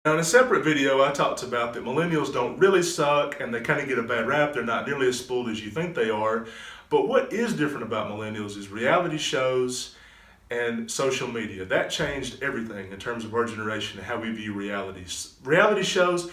Now, in a separate video, I talked about that millennials don't really suck and they kind of get a bad rap. They're not nearly as spoiled as you think they are. But what is different about millennials is reality shows and social media. That changed everything in terms of our generation and how we view realities. Reality shows,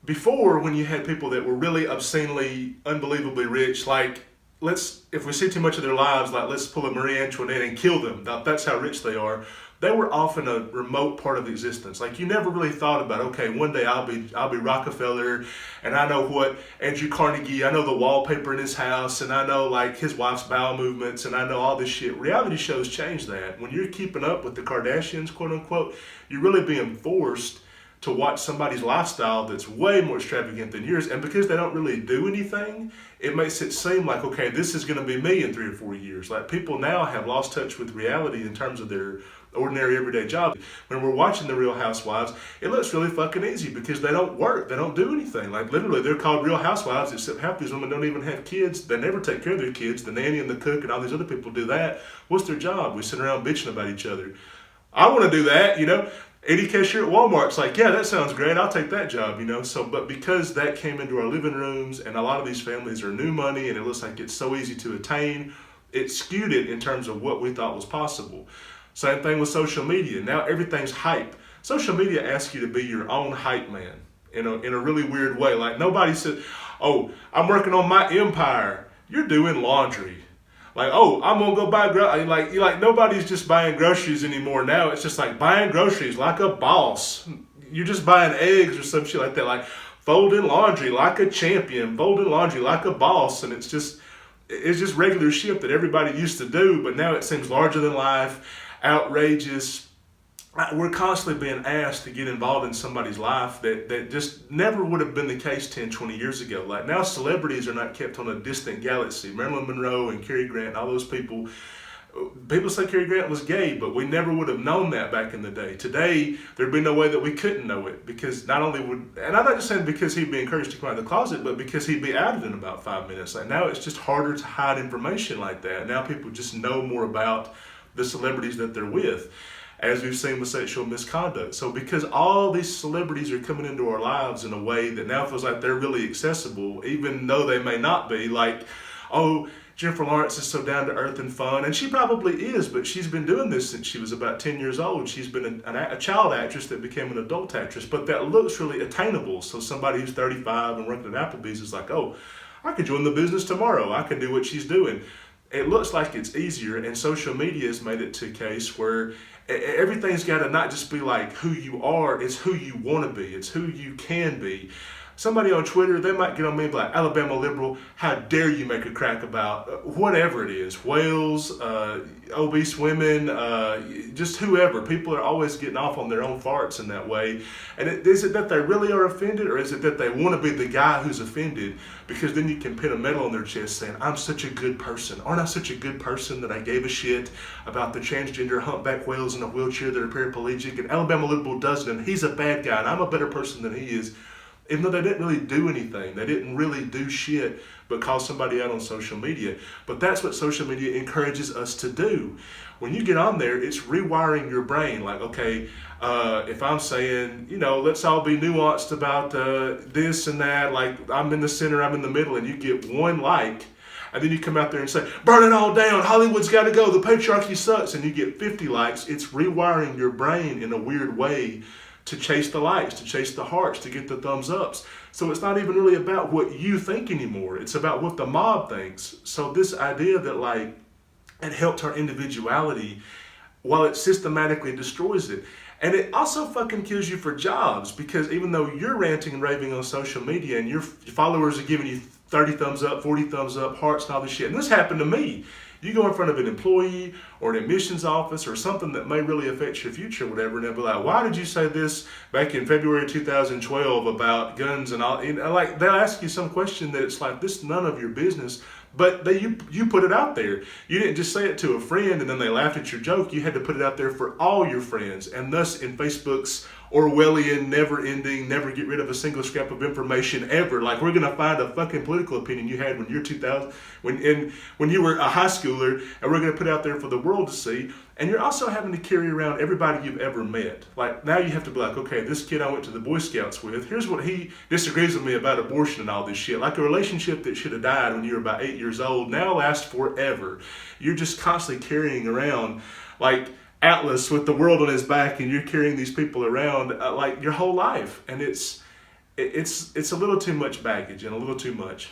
before, when you had people that were really obscenely, unbelievably rich, like, if we see too much of their lives, like, let's pull a Marie Antoinette and kill them. That's how rich they are. They were often a remote part of existence. Like, you never really thought about, okay, one day I'll be Rockefeller, and I know what Andrew Carnegie, I know the wallpaper in his house, and I know like his wife's bowel movements, and I know all this shit. Reality shows change that. When you're keeping up with the Kardashians, quote unquote, you're really being forced to watch somebody's lifestyle that's way more extravagant than yours. And because they don't really do anything, it makes it seem like, okay, this is going to be me in 3 or 4 years. Like, people now have lost touch with reality in terms of their ordinary everyday job. When we're watching the Real Housewives, it looks really fucking easy because they don't work, they don't do anything. Like, literally, they're called Real Housewives, except half these women don't even have kids. They never take care of their kids. The nanny and the cook and all these other people do that. What's their job? We sit around bitching about each other. I want to do that, you know. Eddie cashier at Walmart's like, yeah, that sounds great. I'll take that job, you know. So, but because that came into our living rooms, and a lot of these families are new money, and it looks like it's so easy to attain, it skewed it in terms of what we thought was possible. Same thing with social media. Now everything's hype. Social media asks you to be your own hype man in a really weird way. Like, nobody said, oh, I'm working on my empire. You're doing laundry. Like, oh, I'm gonna go buy like nobody's just buying groceries anymore now. It's just like buying groceries like a boss. You're just buying eggs or some shit like that. Like, folding laundry like a champion, folding laundry like a boss, and it's just regular shit that everybody used to do, but now it seems larger than life, outrageous. We're constantly being asked to get involved in somebody's life that just never would have been the case 10, 20 years ago. Like, now celebrities are not kept on a distant galaxy. Marilyn Monroe and Cary Grant and all those people say Cary Grant was gay, but we never would have known that back in the day. Today, there'd be no way that we couldn't know it, because not only would, and I'm not just saying because he'd be encouraged to come out of the closet, but because he'd be outed in about 5 minutes. Like, now it's just harder to hide information like that. Now people just know more about the celebrities that they're with, as we've seen with sexual misconduct. So because all these celebrities are coming into our lives in a way that now feels like they're really accessible, even though they may not be, like, oh, Jennifer Lawrence is so down to earth and fun, and she probably is, but she's been doing this since she was about 10 years old. She's been a child actress that became an adult actress, but that looks really attainable. So somebody who's 35 and working at Applebee's is like, oh, I could join the business tomorrow. I can do what she's doing. It looks like it's easier, and social media has made it to a case where everything's got to not just be like who you are, it's who you want to be, it's who you can be. Somebody on Twitter, they might get on me and be like, Alabama liberal, how dare you make a crack about whatever it is, whales, obese women, just whoever. People are always getting off on their own farts in that way. And is it that they really are offended, or is it that they want to be the guy who's offended? Because then you can pin a medal on their chest saying, I'm such a good person. Aren't I such a good person that I gave a shit about the transgender humpback whales in a wheelchair that are paraplegic? And Alabama liberal doesn't, and he's a bad guy, and I'm a better person than he is. Even though they didn't really do anything. They didn't really do shit but call somebody out on social media. But that's what social media encourages us to do. When you get on there, it's rewiring your brain. Like, okay, if I'm saying, you know, let's all be nuanced about this and that, like I'm in the center, I'm in the middle, and you get one like, and then you come out there and say, burn it all down, Hollywood's got to go, the patriarchy sucks, and you get 50 likes. It's rewiring your brain in a weird way to chase the likes, to chase the hearts, to get the thumbs ups. So it's not even really about what you think anymore. It's about what the mob thinks. So this idea that, like, it helped our individuality, while it systematically destroys it. And it also fucking kills you for jobs, because even though you're ranting and raving on social media and your followers are giving you 30 thumbs up, 40 thumbs up, hearts and all this shit. And this happened to me. You go in front of an employee or an admissions office or something that may really affect your future or whatever, and they'll be like, why did you say this back in February 2012 about guns and all? And like, they'll ask you some question that it's like, this is none of your business, but you put it out there. You didn't just say it to a friend and then they laughed at your joke. You had to put it out there for all your friends. And thus, in Facebook's Orwellian, never-ending, never get rid of a single scrap of information ever. Like, we're gonna find a fucking political opinion you had when you're 2000, when you were a high schooler, and we're gonna put out there for the world to see. And you're also having to carry around everybody you've ever met. Like, now you have to be like, okay, this kid I went to the Boy Scouts with, here's what he disagrees with me about abortion and all this shit. Like, a relationship that should have died when you were about 8 years old now lasts forever. You're just constantly carrying around, like, Atlas with the world on his back, and you're carrying these people around like your whole life, and it's a little too much baggage and a little too much.